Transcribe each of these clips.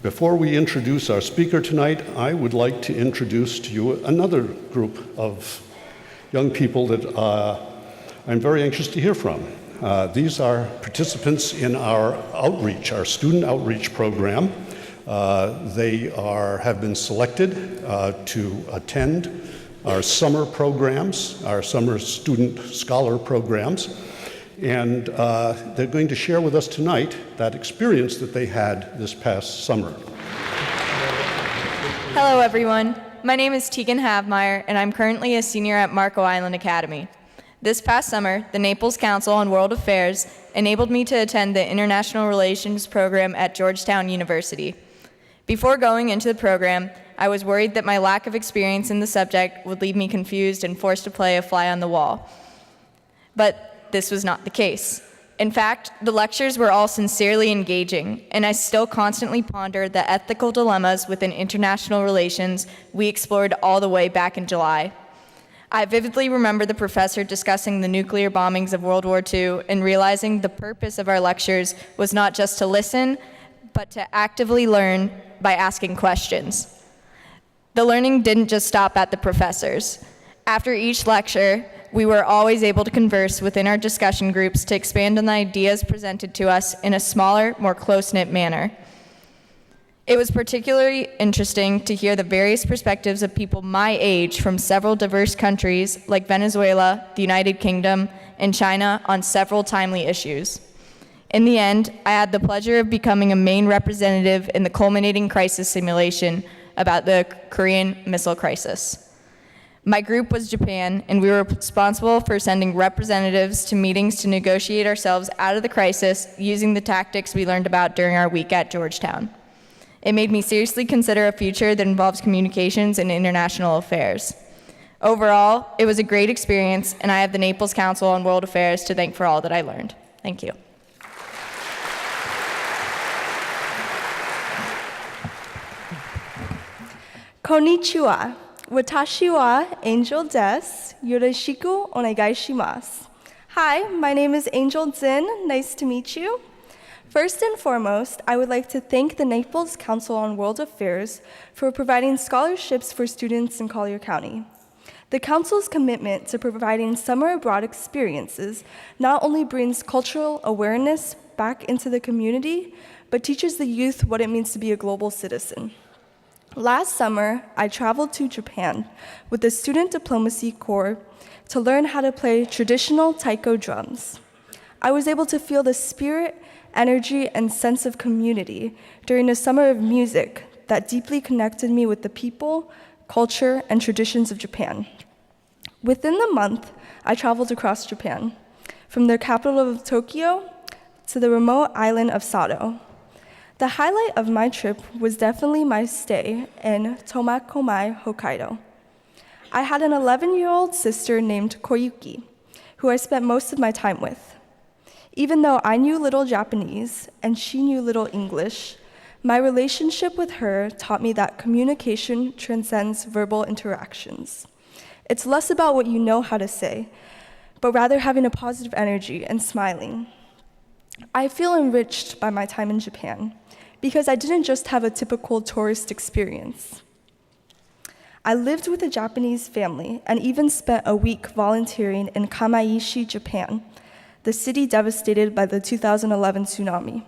Before we introduce our speaker tonight, I would like to introduce to you another group of young people that I'm very anxious to hear from. These are participants in our outreach, our student outreach program. They have been selected to attend our summer programs, our summer student scholar programs, and they're going to share with us tonight that experience that they had this past summer. Hello everyone, my name is Tegan Havmeyer and I'm currently a senior at Marco Island Academy. This past summer, the Naples Council on World Affairs enabled me to attend the International Relations program at Georgetown University. Before going into the program, I was worried that my lack of experience in the subject would leave me confused and forced to play a fly on the wall. But this was not the case. In fact, the lectures were all sincerely engaging, and I still constantly ponder the ethical dilemmas within international relations we explored all the way back in July. I vividly remember the professor discussing the nuclear bombings of World War II and realizing the purpose of our lectures was not just to listen, but to actively learn by asking questions. The learning didn't just stop at the professors. After each lecture, we were always able to converse within our discussion groups to expand on the ideas presented to us in a smaller, more close-knit manner. It was particularly interesting to hear the various perspectives of people my age from several diverse countries like Venezuela, the United Kingdom, and China on several timely issues. In the end, I had the pleasure of becoming a main representative in the culminating crisis simulation about the Korean Missile Crisis. My group was Japan, and we were responsible for sending representatives to meetings to negotiate ourselves out of the crisis using the tactics we learned about during our week at Georgetown. It made me seriously consider a future that involves communications and international affairs. Overall, it was a great experience, and I have the Naples Council on World Affairs to thank for all that I learned. Thank you. Konnichiwa. Watashi wa Angel desu. Yoroshiku onegai shimasu. Hi, my name is Angel Zin. Nice to meet you. First and foremost, I would like to thank the Naples Council on World Affairs for providing scholarships for students in Collier County. The Council's commitment to providing summer abroad experiences not only brings cultural awareness back into the community, but teaches the youth what it means to be a global citizen. Last summer, I traveled to Japan with the Student Diplomacy Corps to learn how to play traditional taiko drums. I was able to feel the spirit, energy, and sense of community during a summer of music that deeply connected me with the people, culture, and traditions of Japan. Within the month, I traveled across Japan, from the capital of Tokyo to the remote island of Sado. The highlight of my trip was definitely my stay in Tomakomai, Hokkaido. I had an 11-year-old sister named Koyuki, who I spent most of my time with. Even though I knew little Japanese and she knew little English, my relationship with her taught me that communication transcends verbal interactions. It's less about what you know how to say, but rather having a positive energy and smiling. I feel enriched by my time in Japan because I didn't just have a typical tourist experience. I lived with a Japanese family and even spent a week volunteering in Kamaishi, Japan, the city devastated by the 2011 tsunami.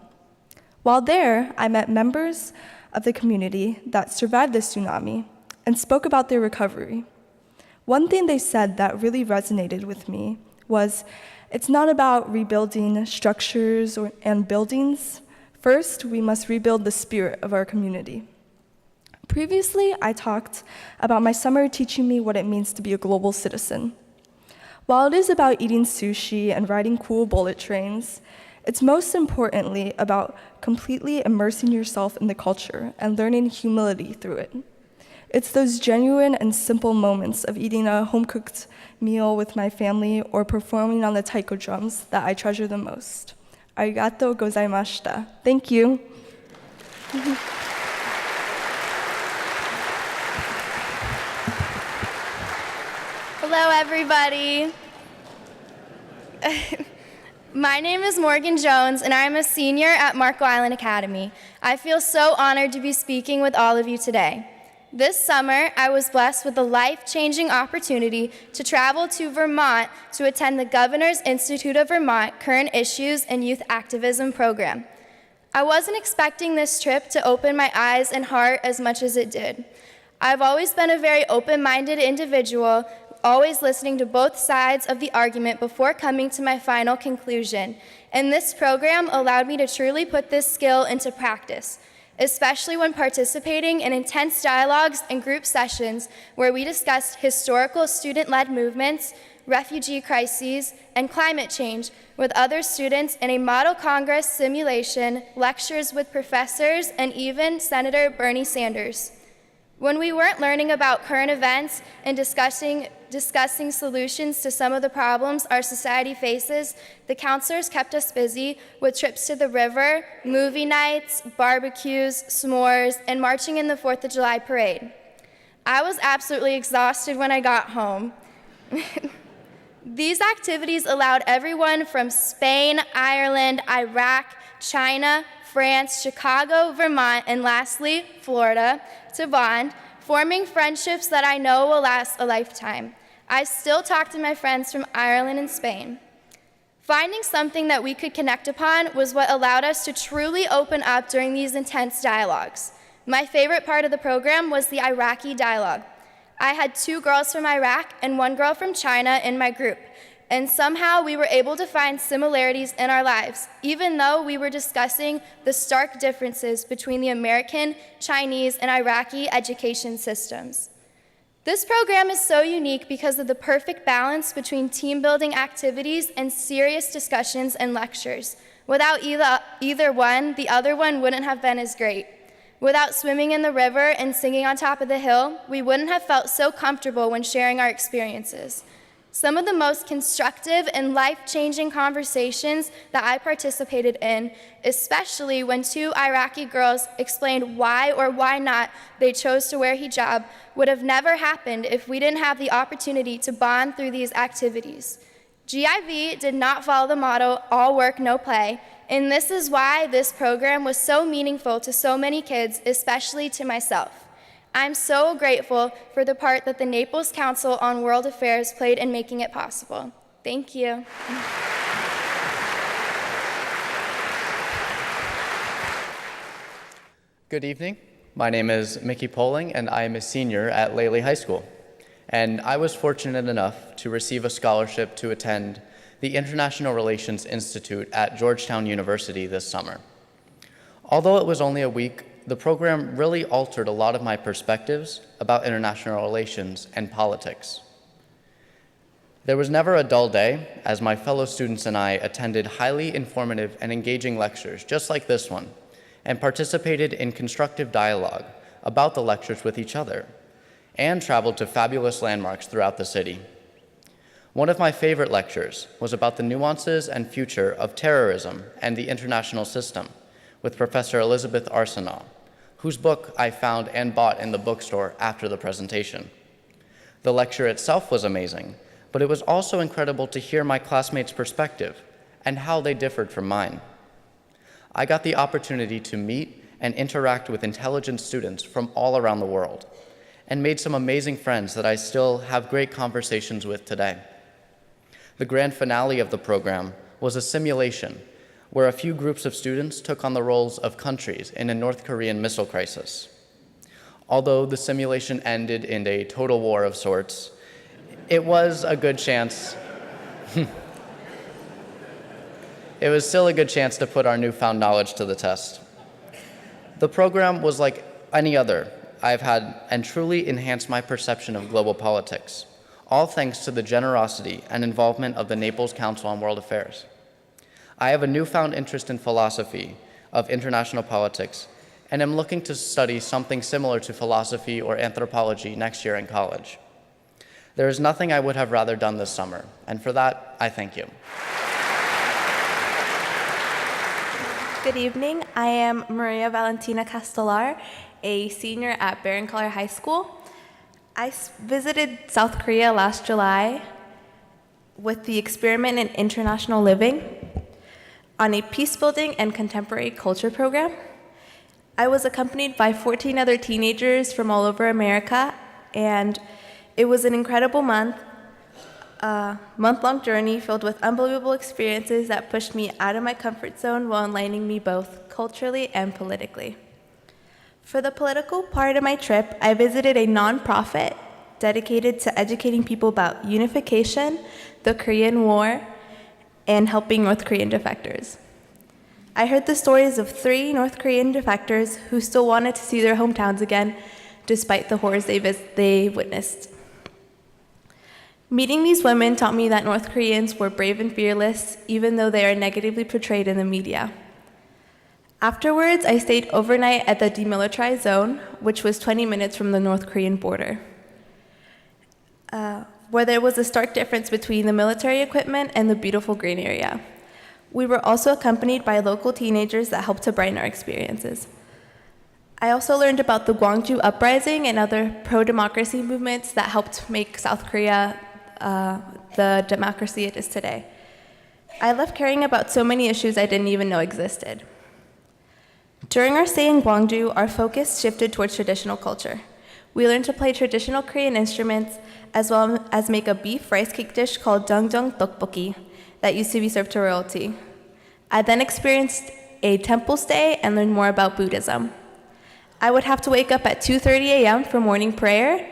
While there, I met members of the community that survived the tsunami and spoke about their recovery. One thing they said that really resonated with me was, it's not about rebuilding structures and buildings. First, we must rebuild the spirit of our community. Previously, I talked about my summer teaching me what it means to be a global citizen. While it is about eating sushi and riding cool bullet trains, it's most importantly about completely immersing yourself in the culture and learning humility through it. It's those genuine and simple moments of eating a home-cooked meal with my family or performing on the taiko drums that I treasure the most. Arigatou gozaimashita. Thank you. Hello, everybody. My name is Morgan Jones, and I am a senior at Marco Island Academy. I feel so honored to be speaking with all of you today. This summer, I was blessed with the life-changing opportunity to travel to Vermont to attend the Governor's Institute of Vermont Current Issues and Youth Activism program. I wasn't expecting this trip to open my eyes and heart as much as it did. I've always been a very open-minded individual, always listening to both sides of the argument before coming to my final conclusion, and this program allowed me to truly put this skill into practice, especially when participating in intense dialogues and group sessions where we discussed historical student-led movements, refugee crises, and climate change with other students in a model Congress simulation, lectures with professors, and even Senator Bernie Sanders. When we weren't learning about current events and discussing solutions to some of the problems our society faces, the counselors kept us busy with trips to the river, movie nights, barbecues, s'mores, and marching in the 4th of July parade. I was absolutely exhausted when I got home. These activities allowed everyone from Spain, Ireland, Iraq, China, France, Chicago, Vermont, and lastly, Florida, to bond, forming friendships that I know will last a lifetime. I still talk to my friends from Ireland and Spain. Finding something that we could connect upon was what allowed us to truly open up during these intense dialogues. My favorite part of the program was the Iraqi dialogue. I had 2 girls from Iraq and 1 girl from China in my group, and somehow we were able to find similarities in our lives, even though we were discussing the stark differences between the American, Chinese, and Iraqi education systems. This program is so unique because of the perfect balance between team-building activities and serious discussions and lectures. Without either one, the other one wouldn't have been as great. Without swimming in the river and singing on top of the hill, we wouldn't have felt so comfortable when sharing our experiences. Some of the most constructive and life-changing conversations that I participated in, especially when 2 Iraqi girls explained why or why not they chose to wear hijab, would have never happened if we didn't have the opportunity to bond through these activities. GIV did not follow the motto, all work, no play, and this is why this program was so meaningful to so many kids, especially to myself. I'm so grateful for the part that the Naples Council on World Affairs played in making it possible. Thank you. Good evening. My name is Mickey Poling, and I am a senior at Lely High School. And I was fortunate enough to receive a scholarship to attend the International Relations Institute at Georgetown University this summer. Although it was only a week, the program really altered a lot of my perspectives about international relations and politics. There was never a dull day, as my fellow students and I attended highly informative and engaging lectures, just like this one, and participated in constructive dialogue about the lectures with each other, and traveled to fabulous landmarks throughout the city. One of my favorite lectures was about the nuances and future of terrorism and the international system, with Professor Elizabeth Arsenault, whose book I found and bought in the bookstore after the presentation. The lecture itself was amazing, but it was also incredible to hear my classmates' perspective and how they differed from mine. I got the opportunity to meet and interact with intelligent students from all around the world, and made some amazing friends that I still have great conversations with today. The grand finale of the program was a simulation where a few groups of students took on the roles of countries in a North Korean missile crisis. Although the simulation ended in a total war of sorts, it was a good chance. It was still a good chance to put our newfound knowledge to the test. The program was like any other I've had and truly enhanced my perception of global politics, all thanks to the generosity and involvement of the Naples Council on World Affairs. I have a newfound interest in philosophy of international politics, and am looking to study something similar to philosophy or anthropology next year in college. There is nothing I would have rather done this summer, and for that, I thank you. Good evening. I am Maria Valentina Castellar, a senior at Barron Color High School. I visited South Korea last July with the Experiment in International Living. on a peace-building and contemporary culture program. I was accompanied by 14 other teenagers from all over America, and it was an incredible month-long journey filled with unbelievable experiences that pushed me out of my comfort zone while enlightening me both culturally and politically. For the political part of my trip, I visited a nonprofit dedicated to educating people about unification, the Korean War, and helping North Korean defectors. I heard the stories of 3 North Korean defectors who still wanted to see their hometowns again despite the horrors they witnessed. Meeting these women taught me that North Koreans were brave and fearless, even though they are negatively portrayed in the media. Afterwards, I stayed overnight at the demilitarized zone, which was 20 minutes from the North Korean border, where there was a stark difference between the military equipment and the beautiful green area. We were also accompanied by local teenagers that helped to brighten our experiences. I also learned about the Gwangju Uprising and other pro-democracy movements that helped make South Korea the democracy it is today. I left caring about so many issues I didn't even know existed. During our stay in Gwangju, our focus shifted towards traditional culture. We learned to play traditional Korean instruments, as well as make a beef rice cake dish called jjangjeong tteokbokki that used to be served to royalty. I then experienced a temple stay and learned more about Buddhism. I would have to wake up at 2:30 a.m. for morning prayer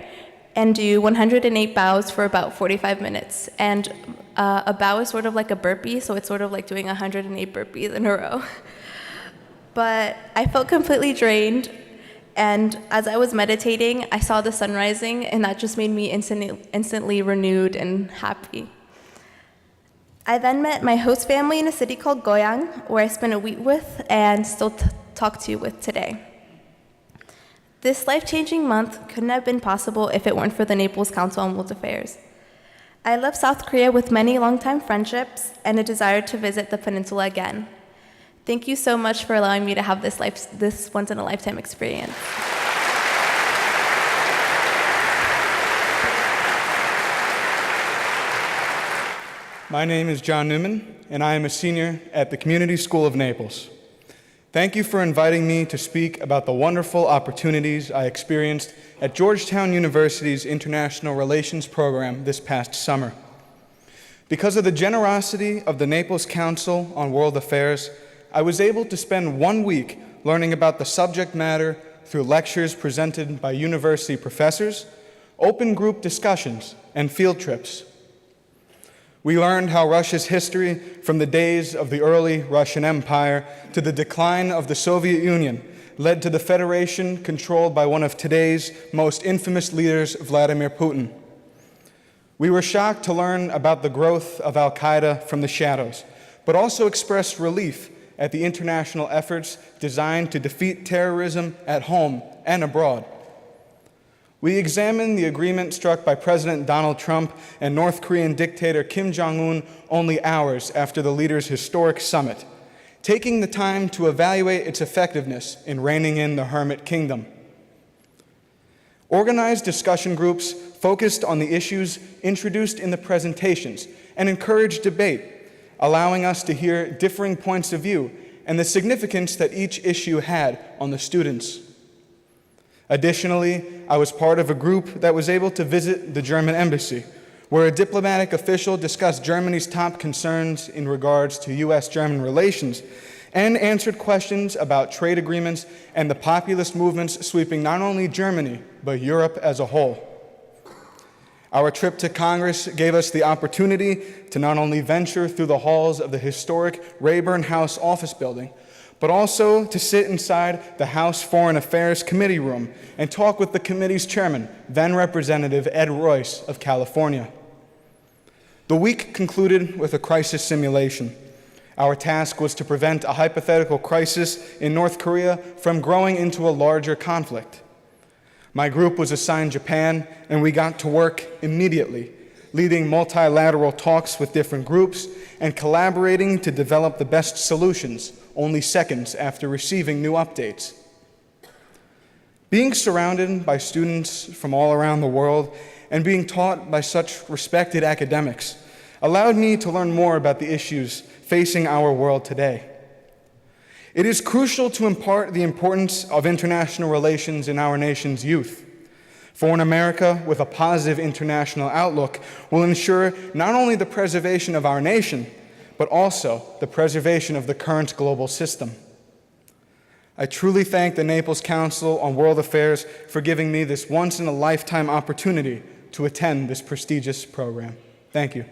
and do 108 bows for about 45 minutes. And a bow is sort of like a burpee, so it's sort of like doing 108 burpees in a row. But I felt completely drained, and as I was meditating, I saw the sun rising, and that just made me instantly renewed and happy. I then met my host family in a city called Goyang, where I spent a week with and still talk to you with today. This life-changing month couldn't have been possible if it weren't for the Naples Council on World Affairs. I left South Korea with many longtime friendships and a desire to visit the peninsula again. Thank you so much for allowing me to have this once-in-a-lifetime experience. My name is John Newman, and I am a senior at the Community School of Naples. Thank you for inviting me to speak about the wonderful opportunities I experienced at Georgetown University's International Relations program this past summer. Because of the generosity of the Naples Council on World Affairs, I was able to spend 1 week learning about the subject matter through lectures presented by university professors, open group discussions, and field trips. We learned how Russia's history, from the days of the early Russian Empire to the decline of the Soviet Union, led to the federation controlled by one of today's most infamous leaders, Vladimir Putin. We were shocked to learn about the growth of Al-Qaeda from the shadows, but also expressed relief at the international efforts designed to defeat terrorism at home and abroad. We examined the agreement struck by President Donald Trump and North Korean dictator Kim Jong-un only hours after the leaders' historic summit, taking the time to evaluate its effectiveness in reining in the Hermit Kingdom. Organized discussion groups focused on the issues introduced in the presentations and encouraged debate, allowing us to hear differing points of view and the significance that each issue had on the students. Additionally, I was part of a group that was able to visit the German embassy, where a diplomatic official discussed Germany's top concerns in regards to U.S.-German relations and answered questions about trade agreements and the populist movements sweeping not only Germany, but Europe as a whole. Our trip to Congress gave us the opportunity to not only venture through the halls of the historic Rayburn House office building, but also to sit inside the House Foreign Affairs Committee room and talk with the committee's chairman, then Representative Ed Royce of California. The week concluded with a crisis simulation. Our task was to prevent a hypothetical crisis in North Korea from growing into a larger conflict. My group was assigned Japan, and we got to work immediately, leading multilateral talks with different groups and collaborating to develop the best solutions only seconds after receiving new updates. Being surrounded by students from all around the world and being taught by such respected academics allowed me to learn more about the issues facing our world today. It is crucial to impart the importance of international relations in our nation's youth. For an America with a positive international outlook will ensure not only the preservation of our nation, but also the preservation of the current global system. I truly thank the Naples Council on World Affairs for giving me this once-in-a-lifetime opportunity to attend this prestigious program. Thank you.